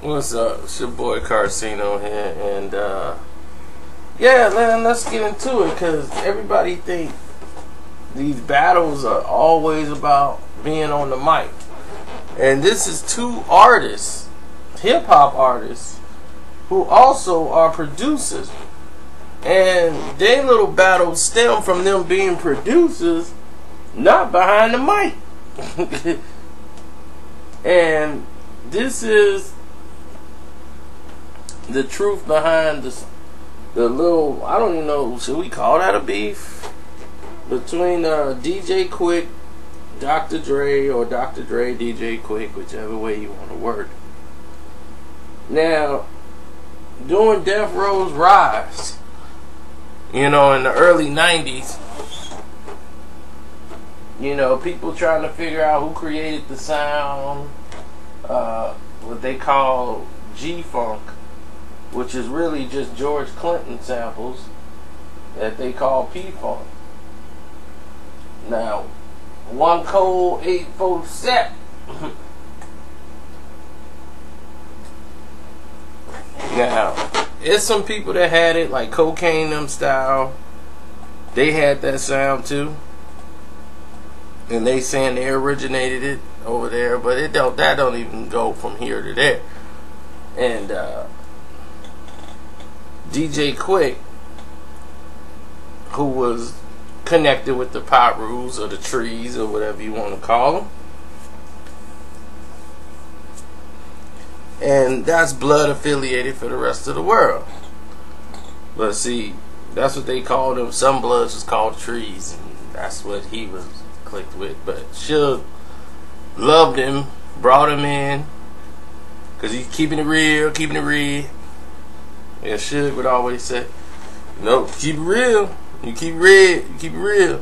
What's up? It's your boy Carcino here, and yeah, man, let's get into it, because everybody think these battles are always about being on the mic. And this is two artists, hip-hop artists, who also are producers. And their little battles stem from them being producers, not behind the mic. And this is the truth behind the little, I don't even know, should we call that a beef? Between DJ Quik, Dr. Dre, or Dr. Dre, DJ Quik, whichever way you want to word it. Now, during Death Row's rise, in the early 90s, people trying to figure out who created the sound, what they call G-Funk, which is really just George Clinton samples that they call P-Funk. Now, one cold 847. Now, it's some people that had it, like Cocaine them style. They had that sound too, and they saying they originated it over there, but that don't even go from here to there. And DJ Quik, who was connected with the Pirus or the Trees or whatever you want to call them, and that's blood affiliated for the rest of the world. But see, that's what they called them. Some bloods was called Trees, and that's what he was clicked with. But Suge loved him, brought him in, because he's keeping it real, keeping it real. Yeah, Suge would always say, "No, keep it real. You keep it you keep it real."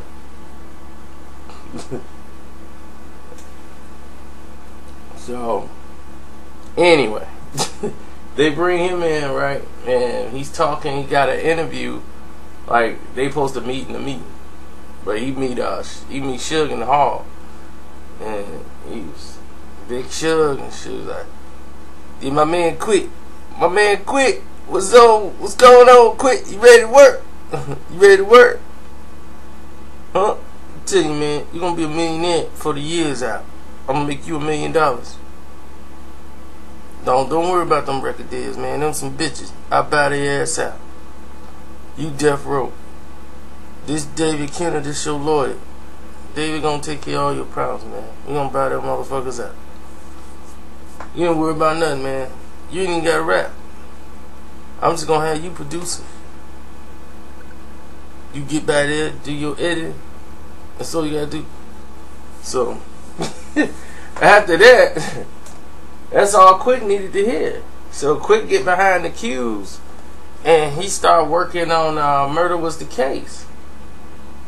So, anyway, they bring him in, right? And he's talking. He got an interview. Like, they supposed to meet in the meeting, but he meet Suge in the hall, and he was Big Suge, and she was like, "Yeah, my man Quik, what's going on, Quik? You ready to work? You ready to work? Huh? I tell you, man, you're gonna be a millionaire before the year's out. I'm gonna make you $1 million. Don't worry about them record deals, man. Them some bitches. I buy their ass out. You Death Row. This David Kenner, this your lawyer. David gonna take care of all your problems, man. We gonna buy them motherfuckers out. You don't worry about nothing, man. You ain't even gotta rap. I'm just gonna have you producing. You get by there, do your editing. That's all you gotta do." So, after that, that's all Quik needed to hear. So Quik get behind the cues, and he started working on Murder Was the Case.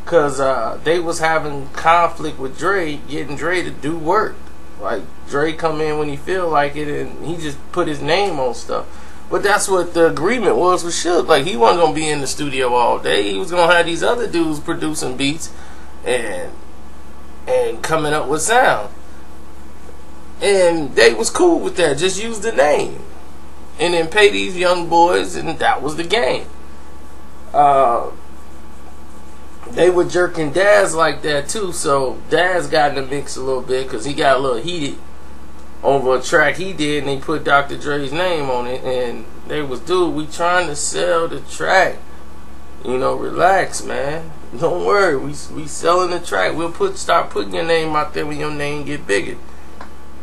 Because they was having conflict with Dre, getting Dre to do work. Like, Dre come in when he feel like it, and he just put his name on stuff. But that's what the agreement was with Suge. Like, he wasn't going to be in the studio all day. He was going to have these other dudes producing beats and coming up with sound. And they was cool with that. Just use the name. And then pay these young boys, and that was the game. They were jerking Daz like that too, so Daz got in the mix a little bit because he got a little heated over a track he did, and they put Dr. Dre's name on it, and they was, "Dude, we trying to sell the track. Relax, man. Don't worry, we selling the track. We'll start putting your name out there when your name get bigger.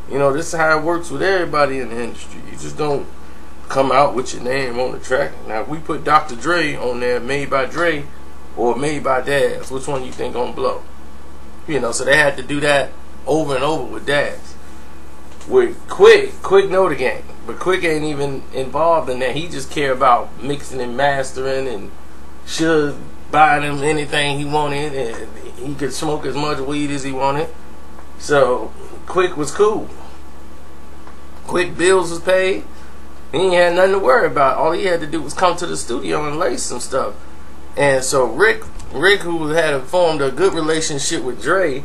This is how it works with everybody in the industry. You just don't come out with your name on the track. Now, if we put Dr. Dre on there, made by Dre, or made by Daz, which one you think gonna blow?" So they had to do that over and over with Daz. With Quik know the game, but Quik ain't even involved in that. He just care about mixing and mastering, and should buy him anything he wanted, and he could smoke as much weed as he wanted. So Quik was cool. Quik bills was paid. He ain't had nothing to worry about. All he had to do was come to the studio and lace some stuff. And so Rick, who had formed a good relationship with Dre,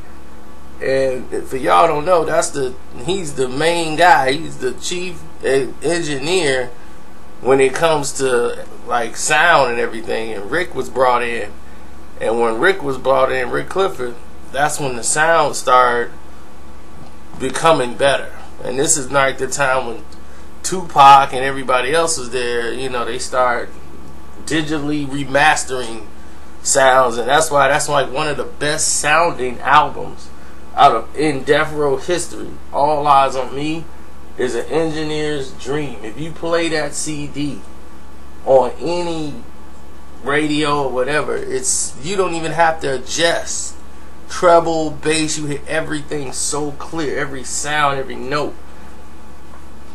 And for y'all don't know, he's the main guy. He's the chief engineer when it comes to like sound and everything. And Rick was brought in, and when Rick was brought in, Rick Clifford, that's when the sound started becoming better. And this is like the time when Tupac and everybody else was there. You know, they start digitally remastering sounds, and that's like one of the best sounding albums out of in Death Row history. All Eyes on Me is an engineer's dream. If you play that CD on any radio or whatever, you don't even have to adjust treble, bass. You hit everything so clear, every sound, every note,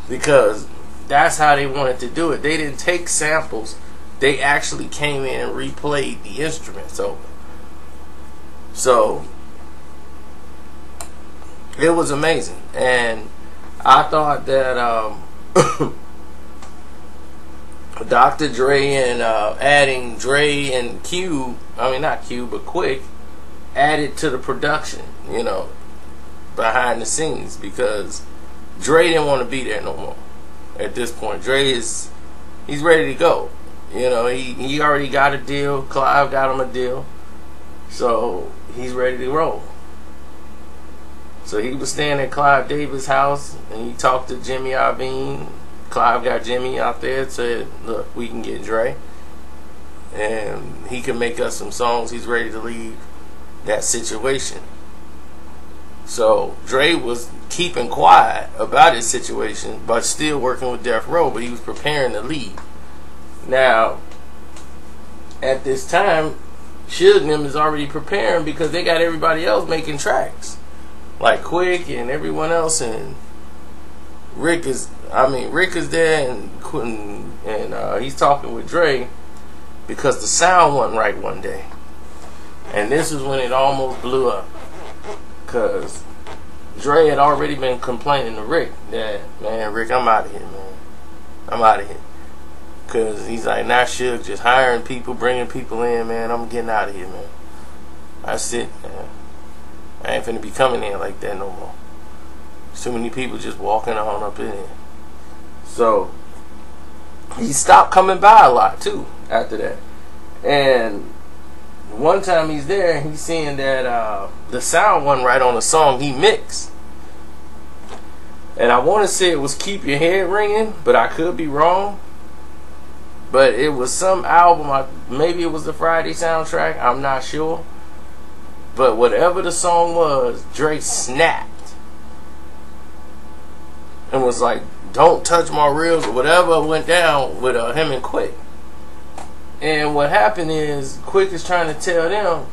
because that's how they wanted to do it. They didn't take samples. They actually came in and replayed the instruments over. So it was amazing. And I thought that Dr. Dre and adding Dre and Q, I mean not Q, but Quik, added to the production, you know, behind the scenes, because Dre didn't want to be there no more at this point. He's ready to go. You know, he already got a deal. Clive got him a deal. So he's ready to roll. So he was staying at Clive Davis' house, and he talked to Jimmy Iovine. Clive got Jimmy out there and said, look, we can get Dre, and he can make us some songs. He's ready to leave that situation. So Dre was keeping quiet about his situation, but still working with Death Row, but he was preparing to leave. Now, at this time, Suge and them is already preparing, because they got everybody else making tracks, like Quik and everyone else, and Rick is there, and he's talking with Dre because the sound wasn't right one day, and this is when it almost blew up, because Dre had already been complaining to Rick that, man, Rick, I'm out of here, man, I'm out of here. Because he's like, nah, Suge, just hiring people, bringing people in, man. I'm getting out of here, man. That's it, man. I ain't finna be coming in like that no more. There's too many people just walking on up in here. So he stopped coming by a lot too after that. And one time he's there, he's seeing that the sound wasn't right on the song he mixed. And I want to say it was Keep Your Head Ringing, but I could be wrong. But it was some album, maybe it was the Friday soundtrack, I'm not sure. But whatever the song was, Drake snapped and was like, don't touch my reels, or whatever went down with him and Quik. And what happened is, Quik is trying to tell them,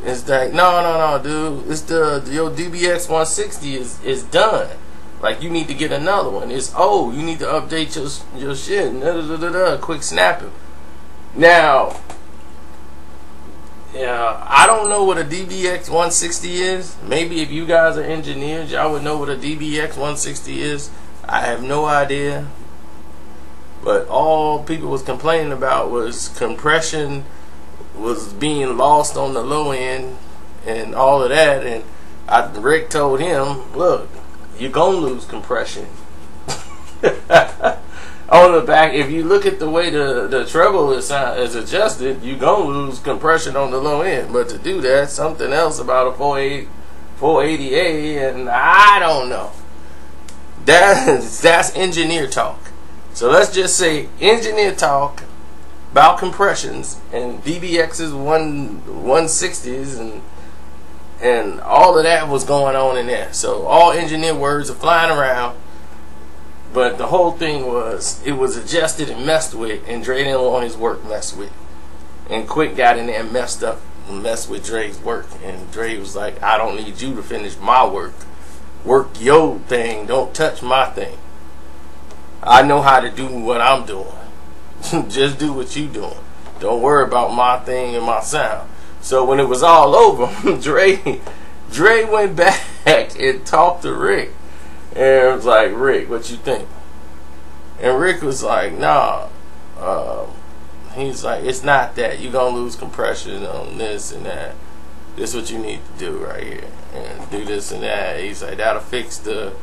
it's like, no, dude, it's your DBX 160 is done. Like, you need to get another one. It's old. You need to update your shit. Quik snapping. Now, yeah, I don't know what a DBX 160 is. Maybe if you guys are engineers, y'all would know what a DBX 160 is. I have no idea. But all people was complaining about was compression was being lost on the low end and all of that. And Rick told him, look, you're gonna lose compression on the back. If you look at the way the treble is adjusted, you're gonna lose compression on the low end. But to do that, something else about a 480A, and I don't know. That's engineer talk. So let's just say engineer talk about compressions and DBX's 160s and all of that was going on in there. So all engineer words are flying around, but the whole thing was, it was adjusted and messed with, and Dre didn't want his work messed with. And Quik got in there and messed with Dre's work, and Dre was like, I don't need you to finish my work. Work your thing, don't touch my thing. I know how to do what I'm doing. Just do what you doing. Don't worry about my thing and my sound. So when it was all over, Dre went back and talked to Rick, and it was like, Rick, what you think? And Rick was like, nah. He's like, it's not that. You're gonna lose compression on this and that. This is what you need to do right here, and do this and that. He's like, that'll fix the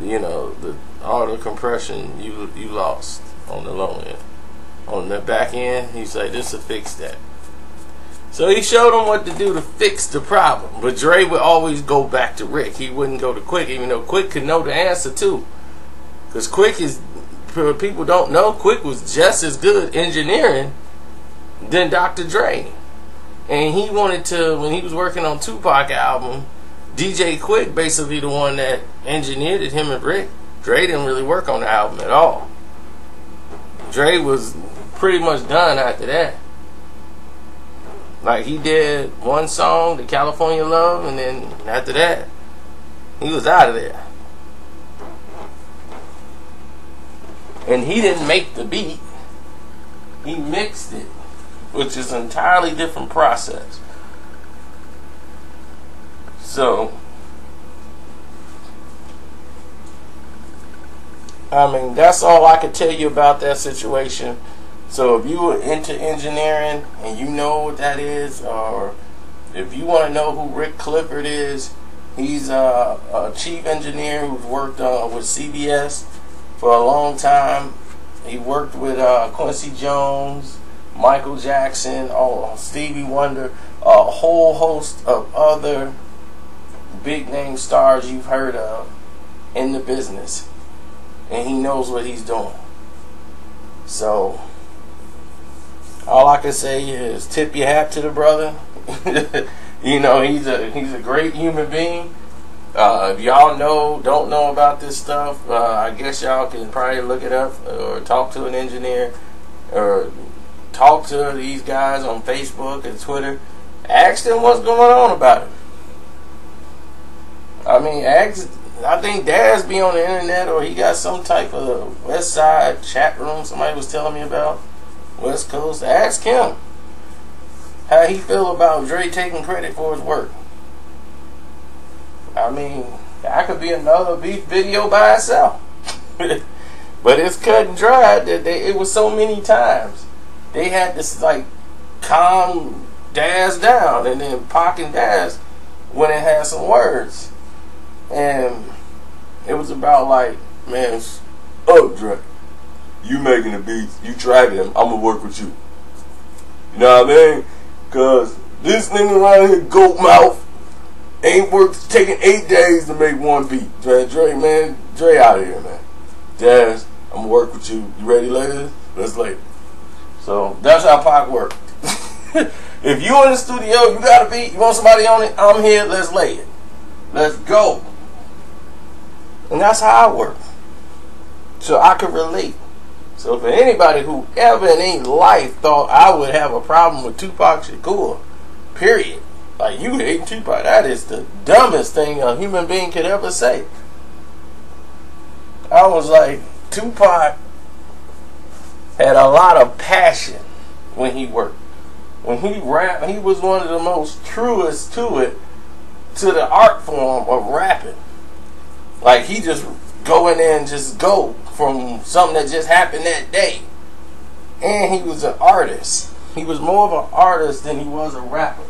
you know, all the compression you lost on the low end. On the back end, he's like, this will fix that. So he showed him what to do to fix the problem. But Dre would always go back to Rick. He wouldn't go to Quik, even though Quik could know the answer too. Because Quik is, people don't know, Quik was just as good engineering than Dr. Dre. And he wanted to, when he was working on Tupac album, DJ Quik basically the one that engineered it, him and Rick. Dre didn't really work on the album at all. Dre was pretty much done after that. Like, he did one song, the California Love, and then after that, he was out of there. And he didn't make the beat. He mixed it, which is an entirely different process. So, I mean, that's all I could tell you about that situation. So if you were into engineering and you know what that is, or if you want to know who Rick Clifford is, he's a chief engineer who's worked with CBS for a long time. He worked with Quincy Jones, Michael Jackson, Stevie Wonder, a whole host of other big name stars you've heard of in the business. And he knows what he's doing. So all I can say is tip your hat to the brother. You know, he's a great human being. If y'all don't know about this stuff, I guess y'all can probably look it up or talk to an engineer or talk to these guys on Facebook and Twitter. Ask them what's going on about it. I mean, I think Daz be on the internet, or he got some type of West Side chat room somebody was telling me about. West Coast. Ask him how he feel about Dre taking credit for his work. I mean, that could be another beef video by itself. But it's cut and dried that it was so many times they had to like calm Daz down, and then Pac and Daz when it had some words, and it was about like, man, oh Dre, you making the beats, you tracking them, I'm gonna work with you. You know what I mean? Cause this nigga around here, goat mouth, ain't worked, taking 8 days to make one beat. Man, Dre out of here, man. Daz, I'm gonna work with you. You ready later? Let's lay it. So that's how Pac worked. If you in the studio, you got a beat, you want somebody on it, I'm here, let's lay it. Let's go. And that's how I work. So I could relate. So for anybody who ever in any life thought I would have a problem with Tupac Shakur, period. Like, you hate Tupac, that is the dumbest thing a human being could ever say. I was like, Tupac had a lot of passion when he worked. When he rapped, he was one of the most truest to the art form of rapping. Like, he just go in there and just go from something that just happened that day. And he was an artist. He was more of an artist than he was a rapper.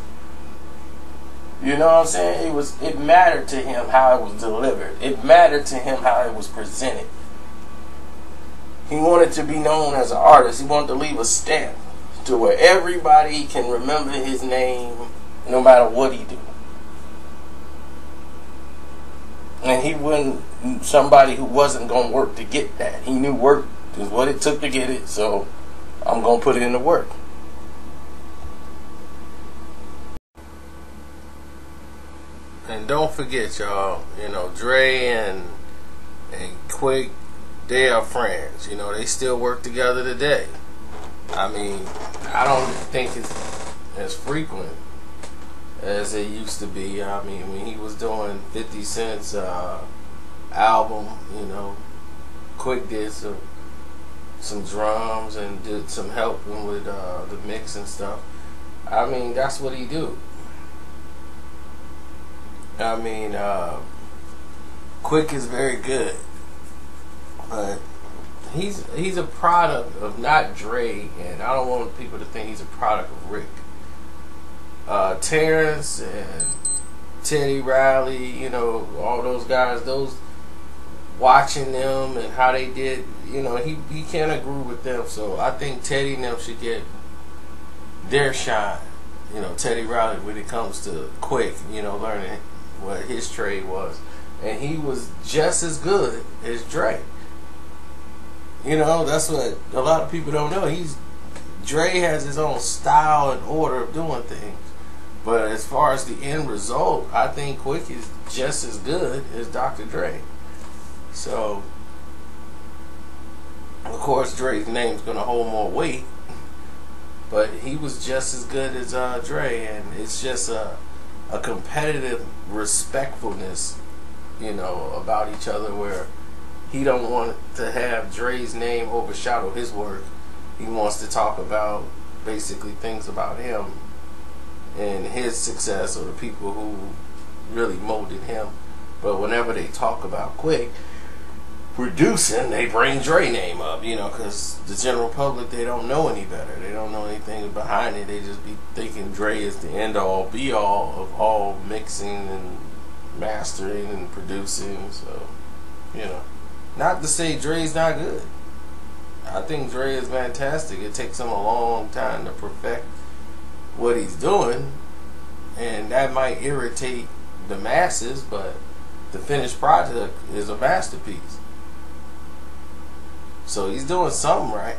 You know what I'm saying? It mattered to him how it was delivered. It mattered to him how it was presented. He wanted to be known as an artist. He wanted to leave a stamp to where everybody can remember his name no matter what he do. And he wasn't somebody who wasn't going to work to get that. He knew work is what it took to get it, so I'm going to put it into work. And don't forget, y'all, you know, Dre and Quik, they are friends. You know, they still work together today. I mean, I don't think it's as frequent as it used to be. I mean, when he was doing 50 Cent's album, you know, Quik did some drums and did some helping with the mix and stuff. I mean, that's what he do. I mean, Quik is very good, but he's a product of not Dre, and I don't want people to think he's a product of Rick. Terrence and Teddy Riley, you know, all those guys, watching them and how they did, you know, he can't agree with them. So I think Teddy and them should get their shine. You know, Teddy Riley, when it comes to Quik, you know, learning what his trade was. And he was just as good as Dre. You know, that's what a lot of people don't know. Dre has his own style and order of doing things. But as far as the end result, I think Quik is just as good as Dr. Dre. So, of course, Dre's name's going to hold more weight. But he was just as good as Dre. And it's just a competitive respectfulness, you know, about each other, where he don't want to have Dre's name overshadow his work. He wants to talk about basically things about him and his success, or the people who really molded him. But whenever they talk about Quik producing, they bring Dre name up, you know, because the general public, they don't know any better. They don't know anything behind it. They just be thinking Dre is the end all be all of all mixing and mastering and producing. So, you know, not to say Dre's not good. I think Dre is fantastic. It takes him a long time to perfect what he's doing, and that might irritate the masses, but the finished product is a masterpiece. So he's doing something right.